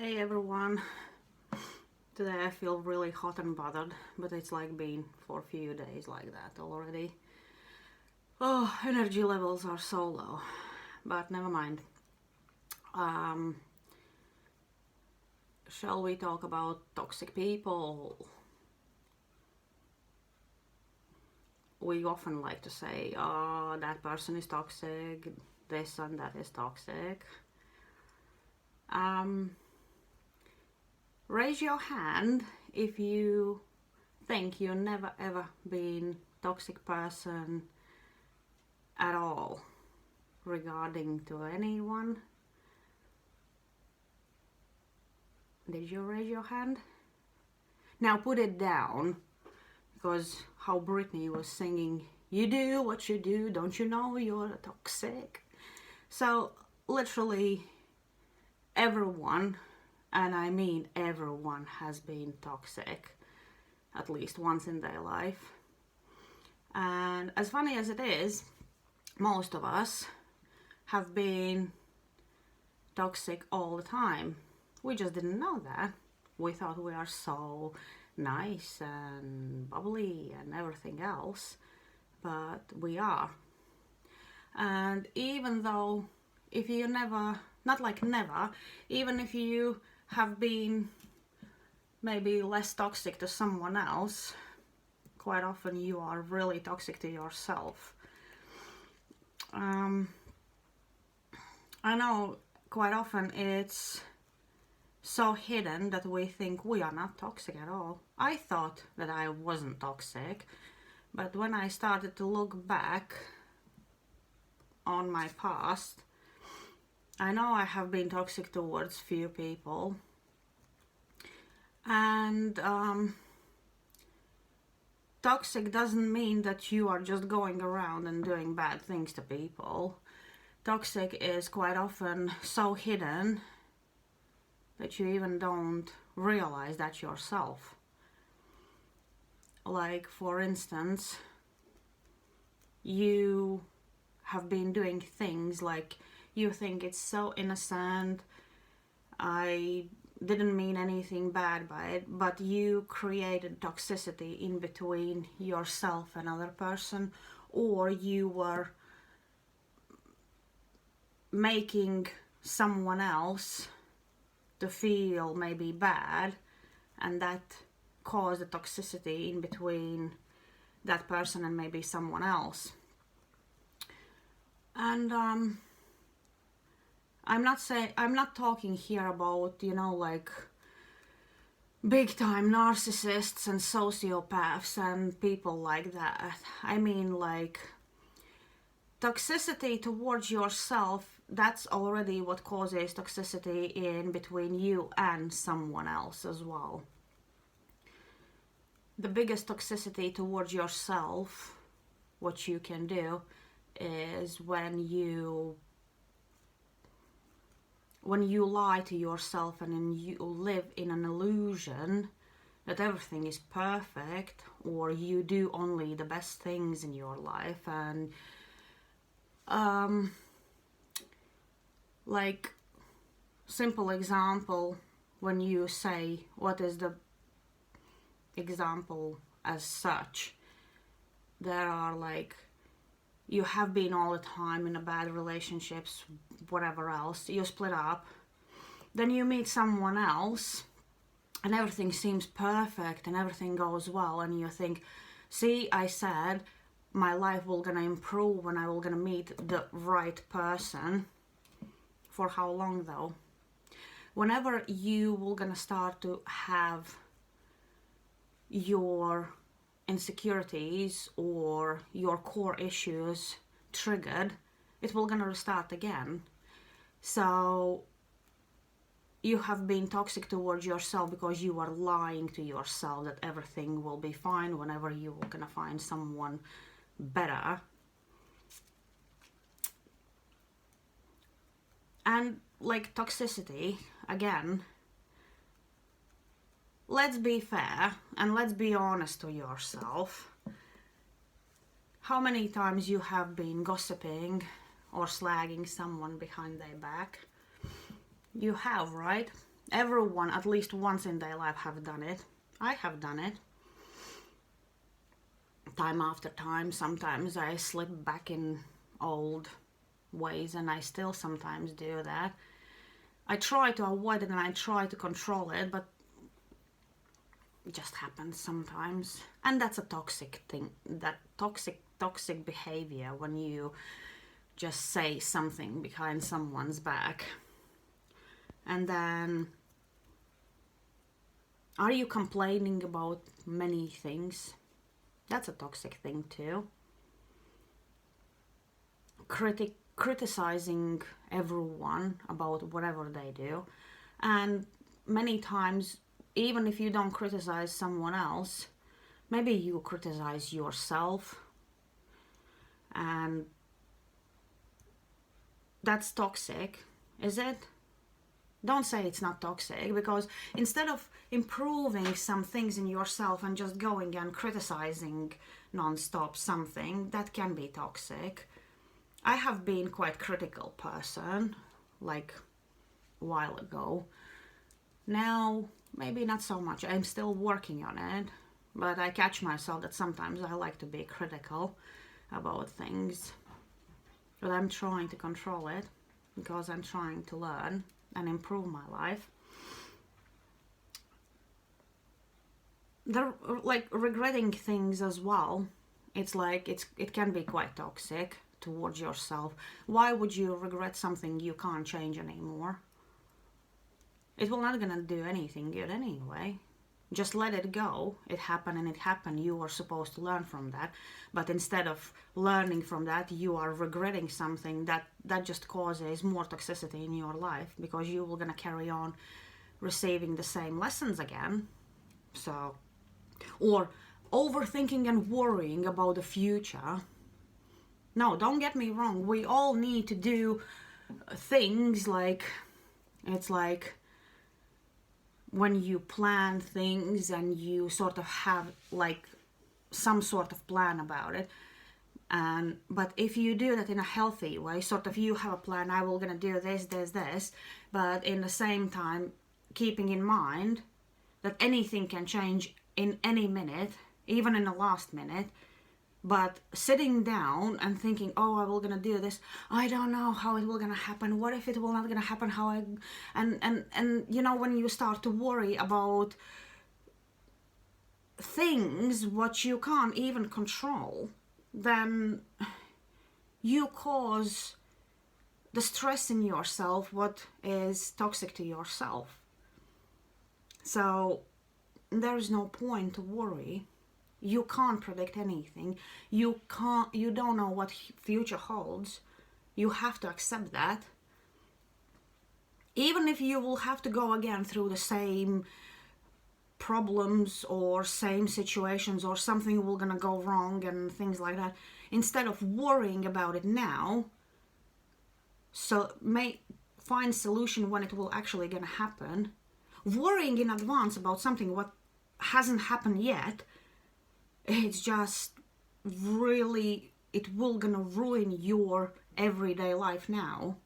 Hey everyone, today I feel really hot and bothered, but it's like been for a few days like that already. Oh, energy levels are so low, but never mind. Um, shall we talk about toxic people? We often like to say, oh, that person is toxic, this and that is toxic. Raise your hand if you think you've never ever been toxic person at all regarding to anyone. Did you raise your hand? Now put it down, because how Britney was singing, you do what you do, don't you know you're toxic? So literally everyone, and I mean everyone, has been toxic at least once in their life. And as funny as it is, most of us have been toxic all the time. We just didn't know that. We thought we are so nice and bubbly and everything else, but we are. And even though, if you never, not like never, even if you have been maybe less toxic to someone else, quite often you are really toxic to yourself. I know quite often it's so hidden that we think we are not toxic at all. I thought that I wasn't toxic, but when I started to look back on my past, I know I have been toxic towards few people. And toxic doesn't mean that you are just going around and doing bad things to people. Toxic is quite often so hidden that you even don't realize that yourself. Like, for instance, you have been doing things like you think it's so innocent, I didn't mean anything bad by it, but you created toxicity in between yourself and another person, or you were making someone else to feel maybe bad, and that caused a toxicity in between that person and maybe someone else. And I'm not talking here about, like big time narcissists and sociopaths and people like that. I mean, like, toxicity towards yourself, that's already what causes toxicity in between you and someone else as well. The biggest toxicity towards yourself, what you can do, is when you lie to yourself and you live in an illusion that everything is perfect, or you do only the best things in your life. And like, simple example, when you say what is the example as such, there are like, you have been all the time in a bad relationships, whatever else, you split up, then you meet someone else and everything seems perfect and everything goes well, and you think, see, I said my life will gonna improve when I will gonna meet the right person. For how long though? Whenever you will gonna start to have your insecurities or your core issues triggered, it will gonna restart again. So you have been toxic towards yourself because you are lying to yourself that everything will be fine whenever you are gonna find someone better. And like, toxicity, again, let's be fair and let's be honest to yourself. How many times you have been gossiping or slagging someone behind their back? You have, right? Everyone at least once in their life have done it. I have done it. Time after time. Sometimes I slip back in old ways, and I still sometimes do that. I try to avoid it and I try to control it, but it just happens sometimes. And that's a toxic thing. That toxic behavior, when you just say something behind someone's back. And then, are you complaining about many things? That's a toxic thing too. Criticizing everyone about whatever they do. And many times, even if you don't criticize someone else, maybe you criticize yourself. And that's toxic, is it? Don't say it's not toxic, because instead of improving some things in yourself and just going and criticizing non-stop something, that can be toxic. I have been quite critical person, like a while ago. Now, maybe not so much. I'm still working on it, but I catch myself that sometimes I like to be critical about things. But I'm trying to control it, because I'm trying to learn and improve my life. They're like regretting things as well. It's like it can be quite toxic towards yourself. Why would you regret something you can't change anymore? It will not gonna do anything good anyway. Just let it go. It happened and it happened. You are supposed to learn from that. But instead of learning from that, you are regretting something that just causes more toxicity in your life, because you will gonna carry on receiving the same lessons again. So, or overthinking and worrying about the future. No, don't get me wrong. We all need to do things like, it's like when you plan things and you sort of have like some sort of plan about it. But if you do that in a healthy way, sort of you have a plan, I will gonna do this, but in the same time keeping in mind that anything can change in any minute, even in the last minute. But sitting down and thinking, oh, I will gonna do this, I don't know how it will gonna happen, what if it will not gonna happen, and you know, when you start to worry about things what you can't even control, then you cause the stress in yourself, what is toxic to yourself. So there's no point to worry. You can't predict anything. You don't know what future holds. You have to accept that. Even if you will have to go again through the same problems or same situations, or something will gonna go wrong and things like that, instead of worrying about it now, so find solution when it will actually gonna happen. Worrying in advance about something what hasn't happened yet, it's just really, it will gonna ruin your everyday life now,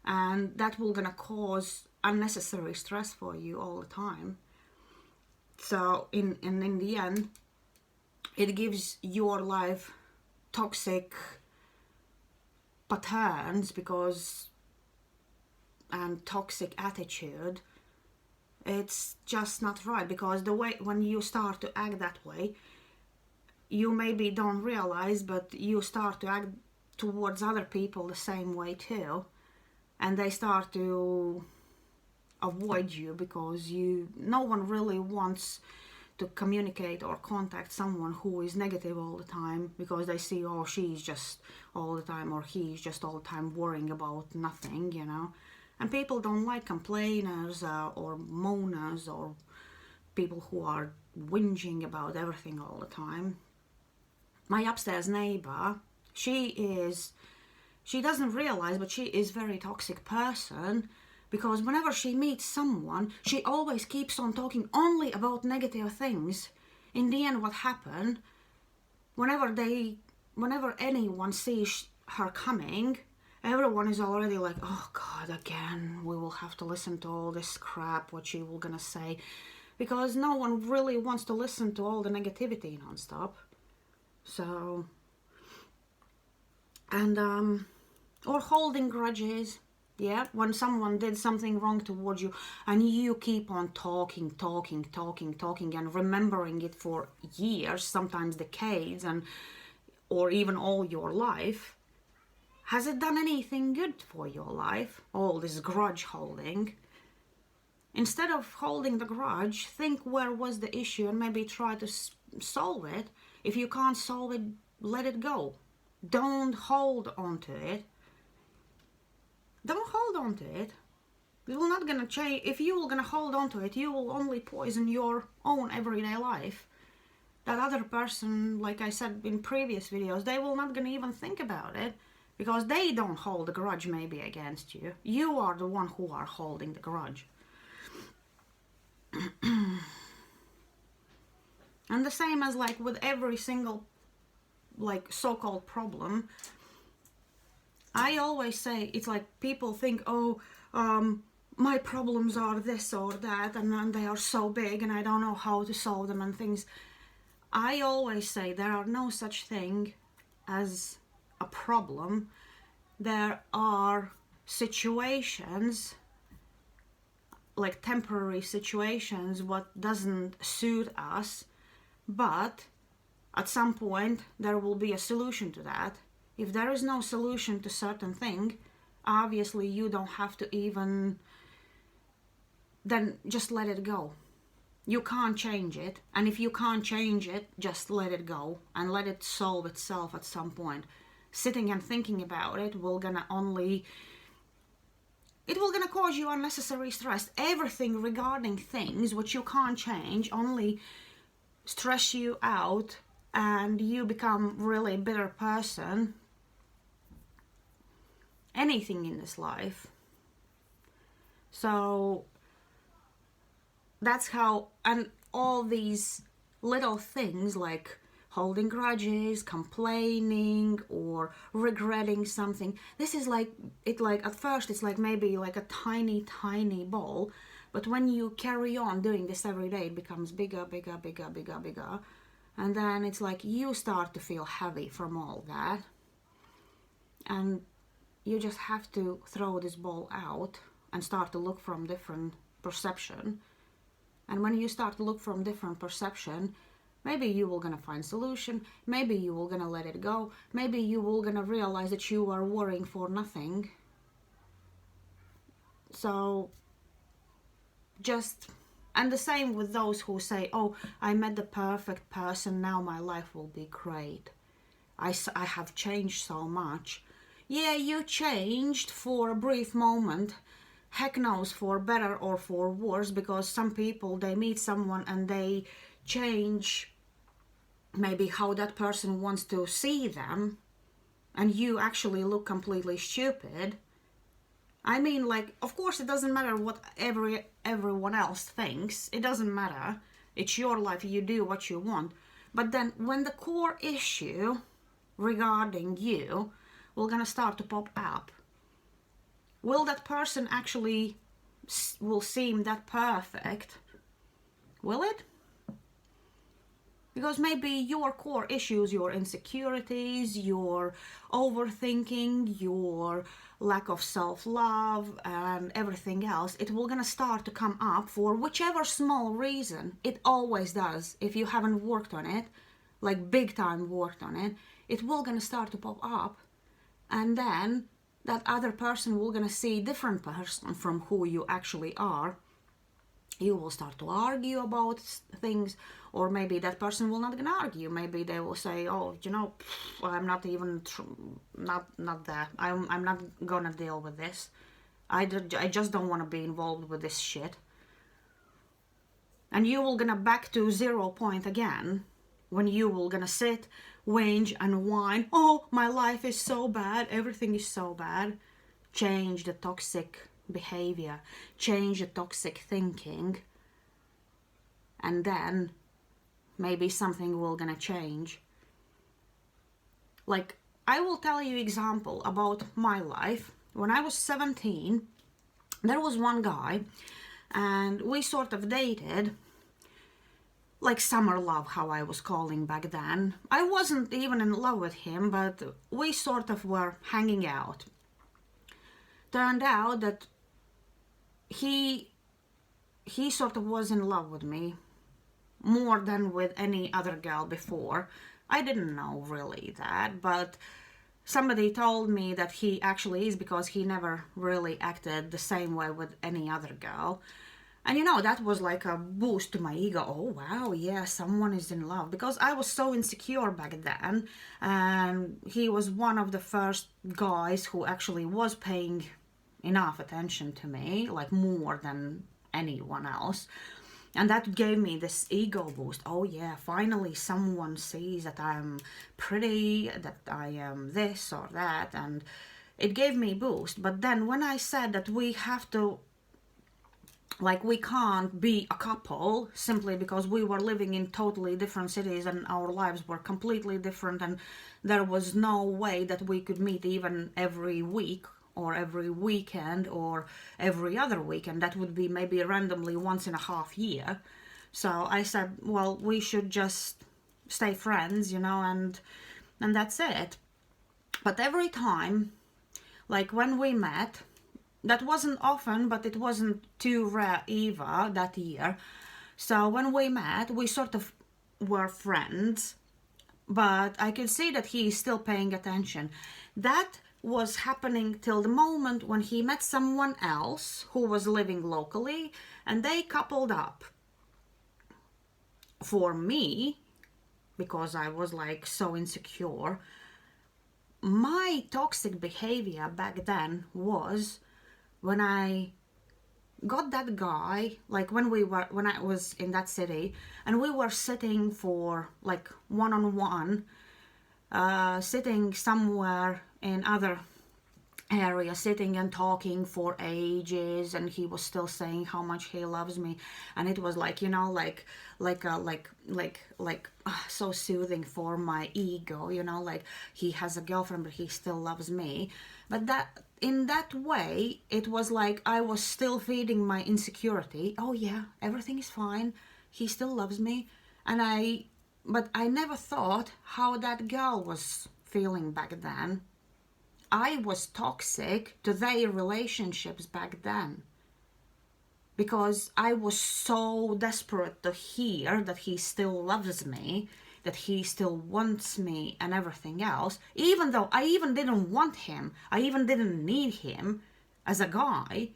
and that will gonna cause unnecessary stress for you all the time. So in the end, it gives your life toxic patterns, and toxic attitude. It's just not right, because the way when you start to act that way, you maybe don't realize, but you start to act towards other people the same way too, and they start to avoid you, because no one really wants to communicate or contact someone who is negative all the time, because they see, oh, she's just all the time, or he's just all the time worrying about nothing, you know. And people don't like complainers or moaners, or people who are whinging about everything all the time. My upstairs neighbor, she doesn't realize, but she is a very toxic person, because whenever she meets someone, she always keeps on talking only about negative things. In the end, what happened, whenever anyone sees her coming everyone is already like, oh God, again, we will have to listen to all this crap, what she will gonna say. Because no one really wants to listen to all the negativity non-stop. So, and, or holding grudges. Yeah, when someone did something wrong towards you and you keep on talking and remembering it for years, sometimes decades, and or even all your life. Has it done anything good for your life, all this grudge holding? Instead of holding the grudge, think where was the issue and maybe try to solve it. If you can't solve it, let it go. Don't hold on to it. Don't hold on to it. It will not gonna change. If you will gonna hold on to it, you will only poison your own everyday life. That other person, like I said in previous videos, they will not gonna even think about it because they don't hold a grudge maybe against you. You are the one who are holding the grudge. And the same as like with every single like so-called problem, I always say, it's like people think, oh, my problems are this or that, and then they are so big and I don't know how to solve them and things. I always say there are no such thing as a problem. There are situations, like temporary situations, what doesn't suit us, but at some point there will be a solution to that. If there is no solution to certain thing, obviously you don't have to even, then just let it go. You can't change it, and if you can't change it, just let it go and let it solve itself at some point. Sitting and thinking about it will gonna cause you unnecessary stress. Everything regarding things which you can't change only stress you out and you become really bitter person. Anything in this life. So that's how, and all these little things like holding grudges, complaining, or regretting something, this is like, at first it's like maybe like a tiny ball, but when you carry on doing this every day, it becomes bigger, and then it's like you start to feel heavy from all that, and you just have to throw this ball out and start to look from different perception. And when you start to look from different perception, maybe you will gonna find solution, maybe you will gonna let it go, maybe you will gonna realize that you are worrying for nothing. So just, and the same with those who say, oh, I met the perfect person, now my life will be great. I have changed so much. Yeah, you changed for a brief moment. Heck knows for better or for worse, because some people, they meet someone and they change maybe how that person wants to see them, and you actually look completely stupid. I mean, like, of course it doesn't matter what everyone else thinks. It doesn't matter. It's your life. You do what you want. But then when the core issue regarding you will gonna start to pop up, will that person actually will seem that perfect? Will it? Because maybe your core issues, your insecurities, your overthinking, your lack of self-love and everything else, it will gonna start to come up for whichever small reason. It always does. If you haven't worked on it, like big time worked on it, it will gonna start to pop up, and then that other person will gonna see different person from who you actually are. You will start to argue about things, or maybe that person will not gonna argue. Maybe they will say, oh, you know, I'm not even not that. I'm not gonna deal with this. I just don't want to be involved with this shit. And you will gonna back to 0 point again, when you will gonna sit, whinge and whine, oh, my life is so bad, everything is so bad. Change the toxic behavior, change the toxic thinking, and then maybe something will gonna change. Like, I will tell you example about my life. When I was 17, there was one guy, and we sort of dated, like summer love, how I was calling back then. I wasn't even in love with him, but we sort of were hanging out. Turned out that he sort of was in love with me more than with any other girl before. I didn't know really that, but somebody told me that he actually is, because he never really acted the same way with any other girl. And you know, that was like a boost to my ego. Oh wow, yeah, someone is in love. Because I was so insecure back then, and he was one of the first guys who actually was paying enough attention to me, like more than anyone else. And that gave me this ego boost. Oh yeah, finally someone sees that I'm pretty, that I am this or that, and it gave me a boost. But then when I said that we have to, like, we can't be a couple simply because we were living in totally different cities and our lives were completely different, and there was no way that we could meet even every week or every weekend or every other weekend. That would be maybe randomly once in a half year. So I said, well, we should just stay friends, you know, and that's it. But every time, like when we met, that wasn't often, but it wasn't too rare either that year. So when we met, we sort of were friends, but I could see that he is still paying attention. That was happening till the moment when he met someone else who was living locally, and they coupled up. For me, because I was like so insecure, my toxic behavior back then was when I got that guy, like when I was in that city and we were sitting for like one-on-one, sitting somewhere in other area, sitting and talking for ages, and he was still saying how much he loves me, and it was like, you know, so soothing for my ego, you know, like he has a girlfriend but he still loves me. But that, in that way, it was like I was still feeding my insecurity. Oh yeah, everything is fine, he still loves me. But I never thought how that girl was feeling back then. I was toxic to their relationships back then, because I was so desperate to hear that he still loves me, that he still wants me and everything else, even though I even didn't want him, I even didn't need him as a guy.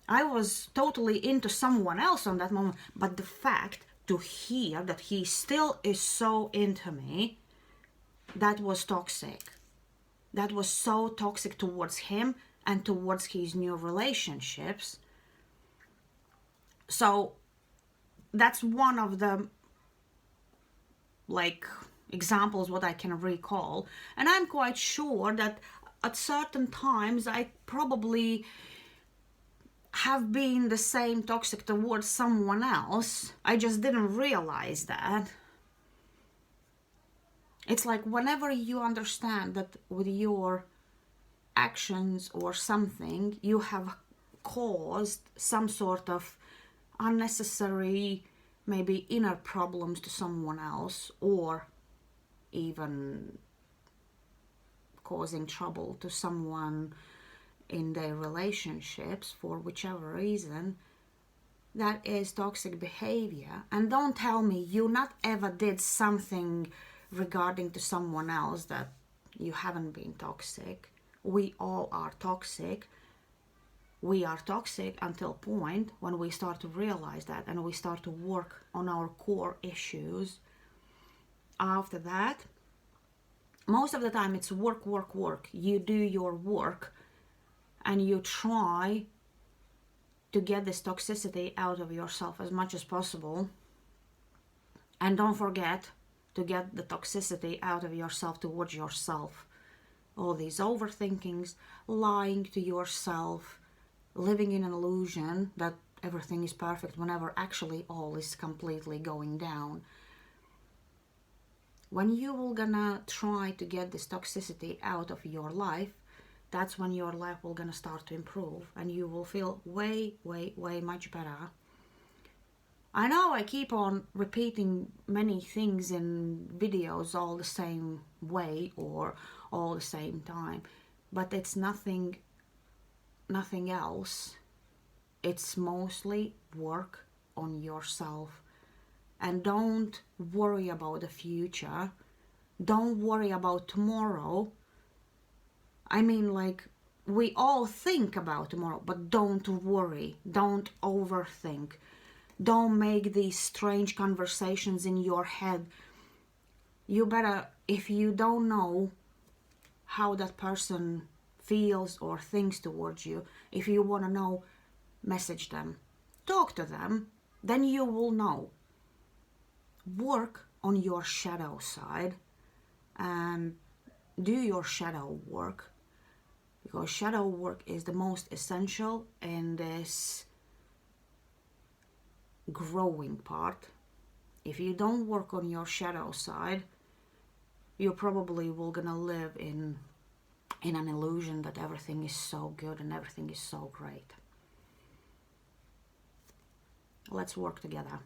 I was totally into someone else on that moment, but the fact to hear that he still is so into me, that was toxic. That was so toxic towards him and towards his new relationships. So that's one of the like examples what I can recall. And I'm quite sure that at certain times I probably have been the same toxic towards someone else. I just didn't realize that. It's like whenever you understand that with your actions or something, you have caused some sort of unnecessary, maybe inner problems to someone else, or even causing trouble to someone in their relationships for whichever reason, that is toxic behavior. And don't tell me you not ever did something regarding to someone else that you haven't been toxic. We all are toxic. We are toxic until a point when we start to realize that and we start to work on our core issues. After that, most of the time it's work, work, work. You do your work and you try to get this toxicity out of yourself as much as possible. And don't forget to get the toxicity out of yourself towards yourself. All these overthinkings, lying to yourself, living in an illusion that everything is perfect whenever actually all is completely going down. When you will gonna try to get this toxicity out of your life, that's when your life will gonna start to improve and you will feel way, way, way much better. I know I keep on repeating many things in videos all the same way or all the same time, but it's nothing else. It's mostly work on yourself. And don't worry about the future. Don't worry about tomorrow. I mean, like, we all think about tomorrow, but don't worry. Don't overthink. Don't make these strange conversations in your head. You better, if you don't know how that person feels or thinks towards you, if you want to know, message them. Talk to them. Then you will know. Work on your shadow side and do your shadow work, because shadow work is the most essential in this growing part. If you don't work on your shadow side, you probably will gonna live in an illusion that everything is so good and everything is so great. Let's work together.